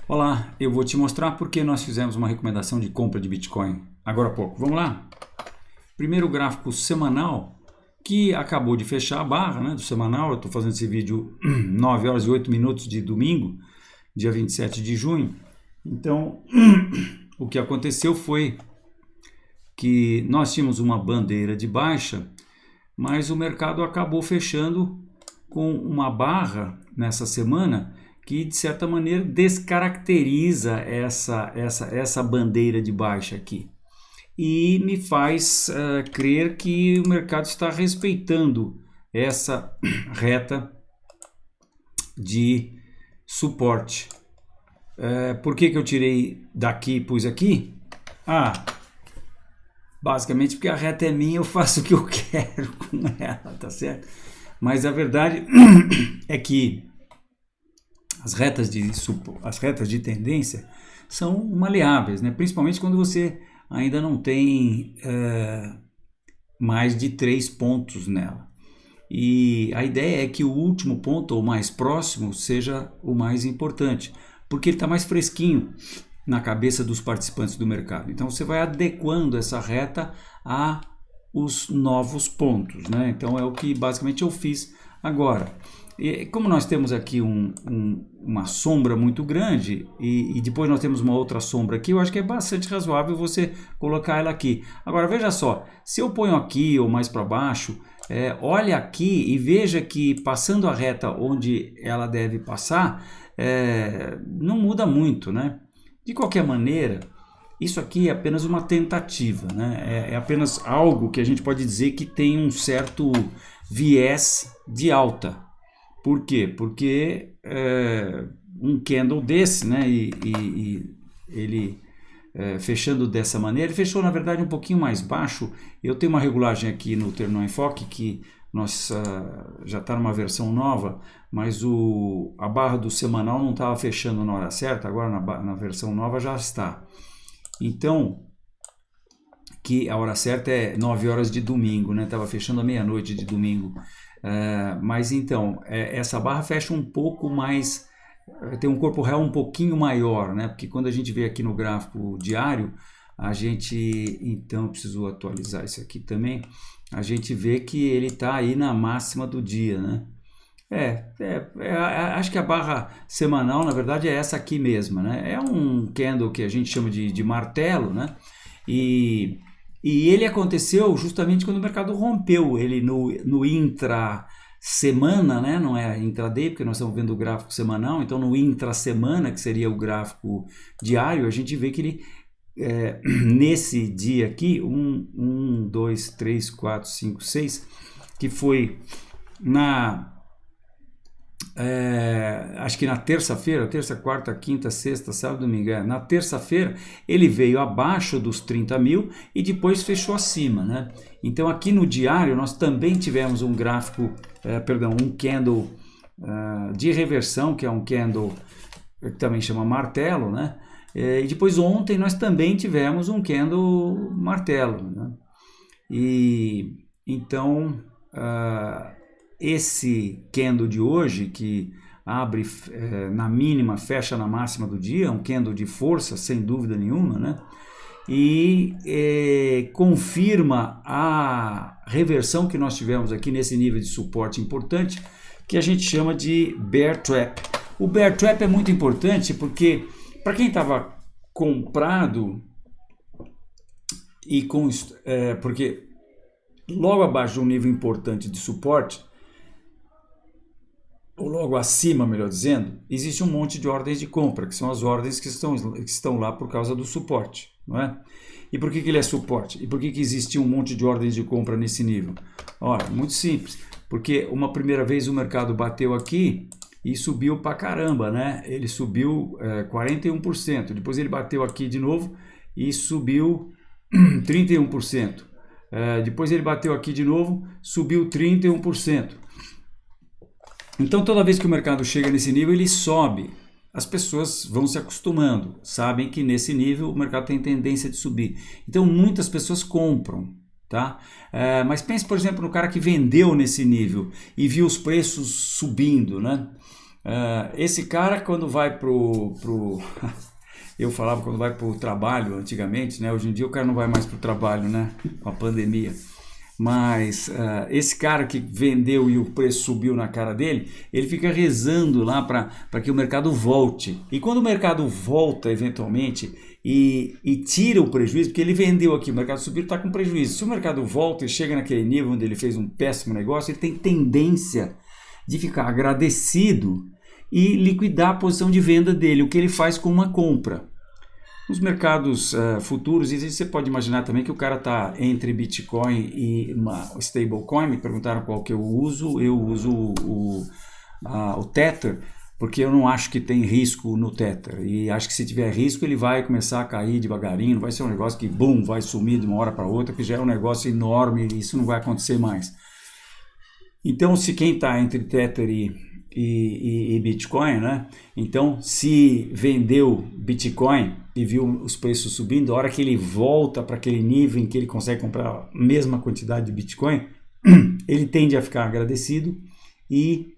Olá, eu vou te mostrar porque nós fizemos uma recomendação de compra de Bitcoin agora há pouco. Vamos lá? Primeiro gráfico semanal que acabou de fechar a barra, né, do semanal. Eu estou fazendo esse vídeo 9 horas e 8 minutos de domingo, dia 27 de junho. Então, o que aconteceu foi que nós tínhamos uma bandeira de baixa, mas o mercado acabou fechando com uma barra nessa semana que de certa maneira descaracteriza essa bandeira de baixa aqui e me faz crer que o mercado está respeitando essa reta de suporte. Por que eu tirei daqui e pus aqui? Basicamente porque a reta é minha, eu faço o que eu quero com ela, tá certo? Mas a verdade é que as retas de tendência são maleáveis, né? Principalmente quando você ainda não tem mais de 3 pontos nela. E a ideia é que o último ponto, ou mais próximo, seja o mais importante, porque ele está mais fresquinho na cabeça dos participantes do mercado. Então você vai adequando essa reta a os novos pontos, né? Então é o que basicamente eu fiz agora. E como nós temos aqui uma sombra muito grande e depois nós temos uma outra sombra aqui, eu acho que é bastante razoável você colocar ela aqui. Agora veja só, se eu ponho aqui ou mais para baixo, olha aqui e veja que passando a reta onde ela deve passar, não muda muito, né? De qualquer maneira, isso aqui é apenas uma tentativa, né? É apenas algo que a gente pode dizer que tem um certo viés de alta. Por quê? Porque um candle desse, né, e ele fechando dessa maneira, ele fechou na verdade um pouquinho mais baixo. Eu tenho uma regulagem aqui no Terminal Enfoque que já está numa versão nova, mas a barra do semanal não estava fechando na hora certa, agora na versão nova já está. Então, que a hora certa é 9 horas de domingo, né? Estava fechando à meia-noite de domingo. Mas então, essa barra fecha um pouco mais, tem um corpo real um pouquinho maior, né? Porque quando a gente vê aqui no gráfico diário, a gente, então, eu preciso atualizar isso aqui também, a gente vê que ele está aí na máxima do dia, né? Acho que a barra semanal, na verdade, é essa aqui mesma, né? É um candle que a gente chama de martelo, né? E ele aconteceu justamente quando o mercado rompeu ele no intra-semana, né? Não é intraday, porque nós estamos vendo o gráfico semanal, então no intra-semana, que seria o gráfico diário, a gente vê que ele, nesse dia aqui, 1, 2, 3, 4, 5, 6, que foi acho que na terça-feira, terça, quarta, quinta, sexta, sábado, domingo, na terça-feira ele veio abaixo dos 30 mil e depois fechou acima, né? Então aqui no diário nós também tivemos um gráfico, um candle de reversão, que é um candle que também chama martelo, né? E depois ontem nós também tivemos um candle martelo, né? E então esse candle de hoje, que abre na mínima, fecha na máxima do dia, é um candle de força, sem dúvida nenhuma, né? E confirma a reversão que nós tivemos aqui nesse nível de suporte importante, que a gente chama de Bear Trap. O Bear Trap é muito importante porque, para quem estava comprado, porque logo abaixo de um nível importante de suporte, ou logo acima, melhor dizendo, existe um monte de ordens de compra, que são as ordens que estão lá por causa do suporte, não é? E por que ele é suporte? E por que existe um monte de ordens de compra nesse nível? Ora, muito simples, porque uma primeira vez o mercado bateu aqui e subiu pra caramba, né? Ele subiu 41%, depois ele bateu aqui de novo e subiu 31%. Depois ele bateu aqui de novo, subiu 31%. Então toda vez que o mercado chega nesse nível, ele sobe. As pessoas vão se acostumando, sabem que nesse nível o mercado tem tendência de subir. Então muitas pessoas compram, tá? Mas pense, por exemplo, no cara que vendeu nesse nível e viu os preços subindo, né? Esse cara, quando vai pro eu falava quando vai pro trabalho antigamente, né? Hoje em dia o cara não vai mais pro trabalho, né? Com a pandemia. Mas esse cara que vendeu e o preço subiu na cara dele, ele fica rezando lá para que o mercado volte. E quando o mercado volta eventualmente e tira o prejuízo, porque ele vendeu aqui, o mercado subiu, está com prejuízo. Se o mercado volta e chega naquele nível onde ele fez um péssimo negócio, ele tem tendência de ficar agradecido e liquidar a posição de venda dele, o que ele faz com uma compra. Nos mercados futuros, você pode imaginar também que o cara está entre Bitcoin e uma stablecoin. Me perguntaram qual que eu uso o Tether, porque eu não acho que tem risco no Tether. E acho que se tiver risco, ele vai começar a cair devagarinho, não vai ser um negócio que, bum, vai sumir de uma hora para outra, que já é um negócio enorme e isso não vai acontecer mais. Então, se quem está entre Tether e Bitcoin, né? Então, se vendeu Bitcoin e viu os preços subindo, a hora que ele volta para aquele nível em que ele consegue comprar a mesma quantidade de Bitcoin, ele tende a ficar agradecido e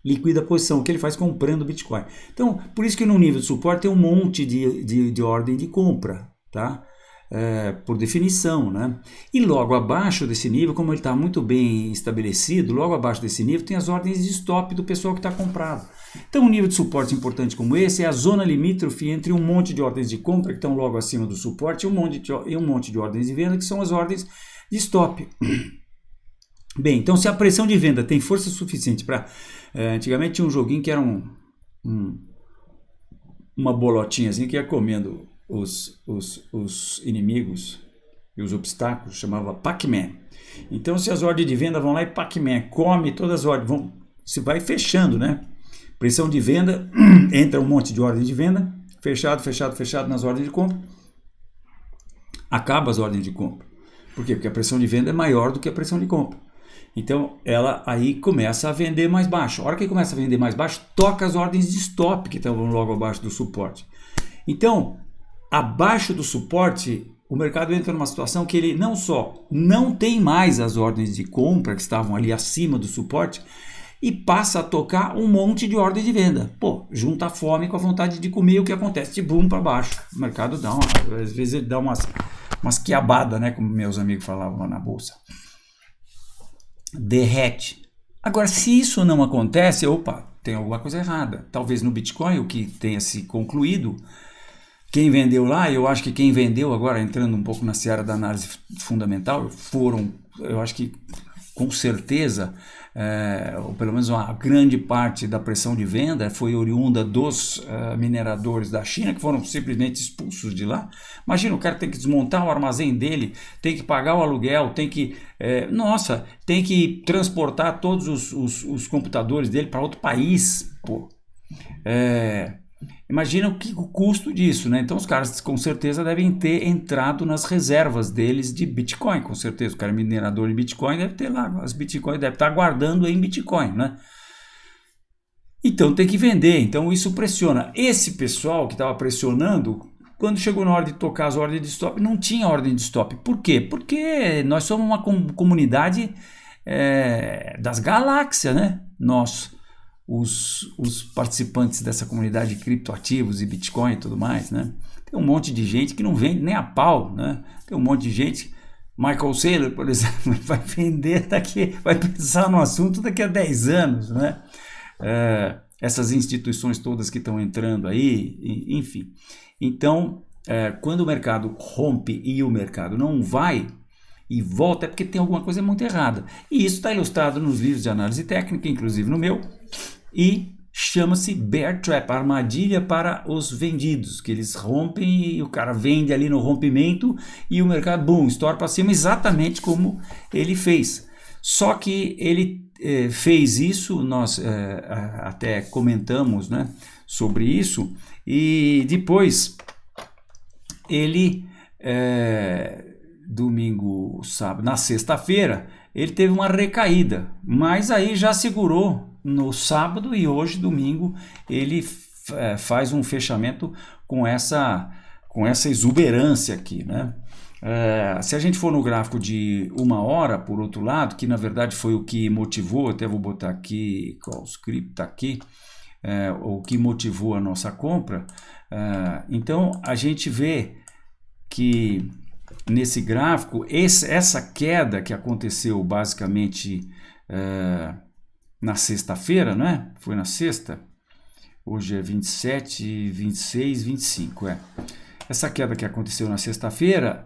liquida a posição, que ele faz comprando Bitcoin. Então, por isso que no nível de suporte tem um monte de ordem de compra, tá? Por definição, né? E logo abaixo desse nível, como ele está muito bem estabelecido, logo abaixo desse nível tem as ordens de stop do pessoal que está comprado. Então, um nível de suporte importante como esse é a zona limítrofe entre um monte de ordens de compra que estão logo acima do suporte e um monte de ordens de venda que são as ordens de stop. Bem, então se a pressão de venda tem força suficiente para... antigamente tinha um joguinho que era uma bolotinha assim que ia comendo os inimigos e os obstáculos, chamava Pac-Man. Então, se as ordens de venda vão lá e Pac-Man come todas as ordens, se vai fechando, né? Pressão de venda, entra um monte de ordens de venda, fechado nas ordens de compra, acaba as ordens de compra. Por quê? Porque a pressão de venda é maior do que a pressão de compra. Então, ela aí começa a vender mais baixo. A hora que começa a vender mais baixo, toca as ordens de stop que estão logo abaixo do suporte. Então, abaixo do suporte, o mercado entra numa situação que ele não só não tem mais as ordens de compra que estavam ali acima do suporte e passa a tocar um monte de ordem de venda. Pô, junta a fome com a vontade de comer, o que acontece de boom para baixo. O mercado às vezes ele dá umas quiabadas, né, como meus amigos falavam lá na bolsa. Derrete. Agora, se isso não acontece, tem alguma coisa errada. Talvez no Bitcoin, o que tenha se concluído, quem vendeu lá, eu acho que quem vendeu, agora entrando um pouco na seara da análise fundamental, eu acho que com certeza, ou pelo menos uma grande parte da pressão de venda foi oriunda dos mineradores da China, que foram simplesmente expulsos de lá. Imagina, o cara tem que desmontar o armazém dele, tem que pagar o aluguel, tem que transportar todos os computadores dele para outro país, pô. Imagina o custo disso, né? Então os caras com certeza devem ter entrado nas reservas deles de Bitcoin, com certeza. O cara minerador de Bitcoin deve ter lá, as Bitcoin deve estar guardando em Bitcoin, né? Então tem que vender, então isso pressiona. Esse pessoal que estava pressionando, quando chegou na hora de tocar as ordens de stop, não tinha ordem de stop. Por quê? Porque nós somos uma comunidade das galáxias, né? Os participantes dessa comunidade de criptoativos e Bitcoin e tudo mais, né? Tem um monte de gente que não vende nem a pau, né? Tem um monte de gente, Michael Saylor, por exemplo, vai vender vai pensar no assunto daqui a 10 anos, né? Essas instituições todas que estão entrando aí, enfim. Então, quando o mercado rompe e o mercado não vai e volta, é porque tem alguma coisa muito errada. E isso está ilustrado nos livros de análise técnica, inclusive no meu, e chama-se Bear Trap, armadilha para os vendidos, que eles rompem e o cara vende ali no rompimento e o mercado, bum, estoura para cima, exatamente como ele fez. Só que ele fez isso, nós até comentamos, né, sobre isso, e depois ele, domingo, sábado, na sexta-feira, ele teve uma recaída, mas aí já segurou no sábado e hoje, domingo, ele faz um fechamento com essa com essa exuberância aqui, né? Se a gente for no gráfico de 1 hora, por outro lado, que na verdade foi o que motivou, até vou botar aqui, qual script está aqui, o que motivou a nossa compra, então a gente vê que nesse gráfico, essa queda que aconteceu basicamente na sexta-feira, né? Foi na sexta, hoje é 27, 26, 25, Essa queda que aconteceu na sexta-feira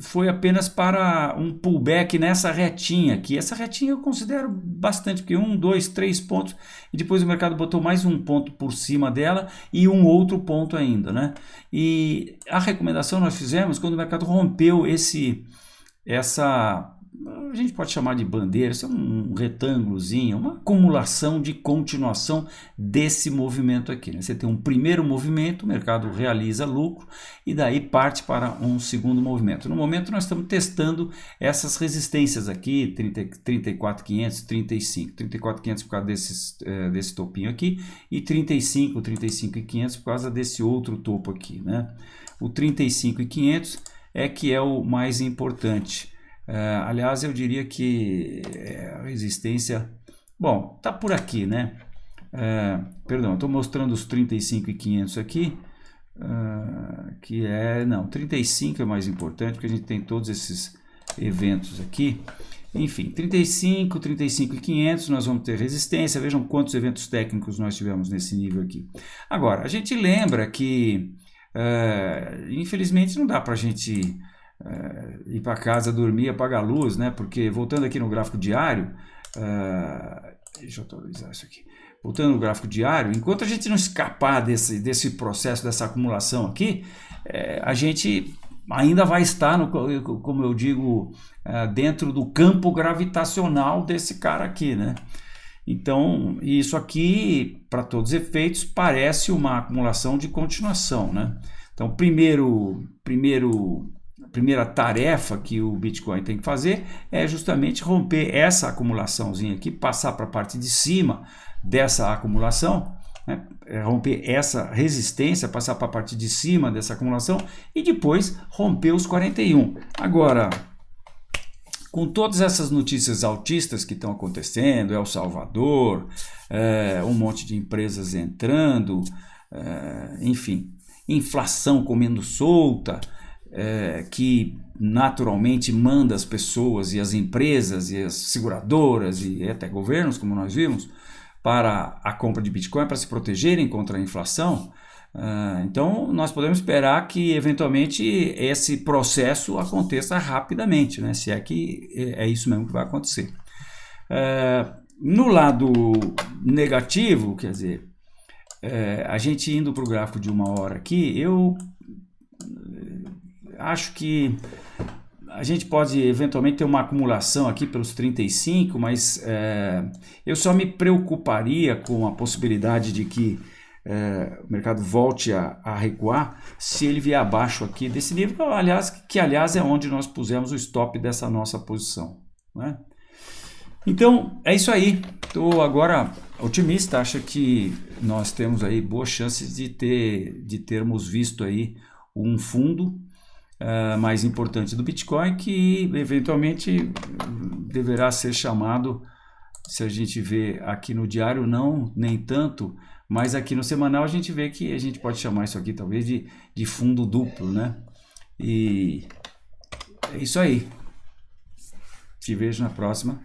foi apenas para um pullback nessa retinha aqui. Essa retinha eu considero bastante, porque 1, 2, 3 pontos, e depois o mercado botou mais um ponto por cima dela e um outro ponto ainda, né? E a recomendação nós fizemos quando o mercado rompeu a gente pode chamar de bandeira, isso é um retângulozinho, uma acumulação de continuação desse movimento aqui, né? Você tem um primeiro movimento, o mercado realiza lucro e daí parte para um segundo movimento. No momento nós estamos testando essas resistências aqui, 34.500, 35. 34.500 por causa desse topinho aqui e 35.500 por causa desse outro topo aqui, né? O 35.500 que é o mais importante. Aliás, eu diria que a resistência, bom, tá por aqui, né? Perdão, estou mostrando os 35.500 aqui, não, 35 é mais importante, porque a gente tem todos esses eventos aqui. Enfim, 35.500 nós vamos ter resistência, vejam quantos eventos técnicos nós tivemos nesse nível aqui. Agora, a gente lembra que, infelizmente, não dá para a gente ir para casa dormir, apagar a luz, né? Porque voltando aqui no gráfico diário, deixa eu atualizar isso aqui. Voltando no gráfico diário, enquanto a gente não escapar desse processo, dessa acumulação aqui, a gente ainda vai estar, como eu digo, dentro do campo gravitacional desse cara aqui, né? Então, isso aqui, para todos os efeitos, parece uma acumulação de continuação, né? Então, a primeira tarefa que o Bitcoin tem que fazer é justamente romper essa acumulaçãozinha aqui, passar para a parte de cima dessa acumulação, né? Romper essa resistência, passar para a parte de cima dessa acumulação e depois romper os 41. Agora, com todas essas notícias altistas que estão acontecendo, El Salvador, um monte de empresas entrando, enfim, inflação comendo solta, que naturalmente manda as pessoas e as empresas e as seguradoras e até governos, como nós vimos, para a compra de Bitcoin para se protegerem contra a inflação. Então nós podemos esperar que eventualmente esse processo aconteça rapidamente, né? Se é que é isso mesmo que vai acontecer. No lado negativo, quer dizer, a gente indo para o gráfico de 1 hora aqui, eu acho que a gente pode eventualmente ter uma acumulação aqui pelos 35, mas eu só me preocuparia com a possibilidade de que o mercado volte a recuar se ele vier abaixo aqui desse nível, que aliás é onde nós pusemos o stop dessa nossa posição, né? Então é isso aí, estou agora otimista, acho que nós temos aí boas chances de termos visto aí um fundo mais importante do Bitcoin, que eventualmente deverá ser chamado, se a gente vê aqui no diário, não, nem tanto, mas aqui no semanal a gente vê que a gente pode chamar isso aqui talvez de fundo duplo, né? E é isso aí. Te vejo na próxima.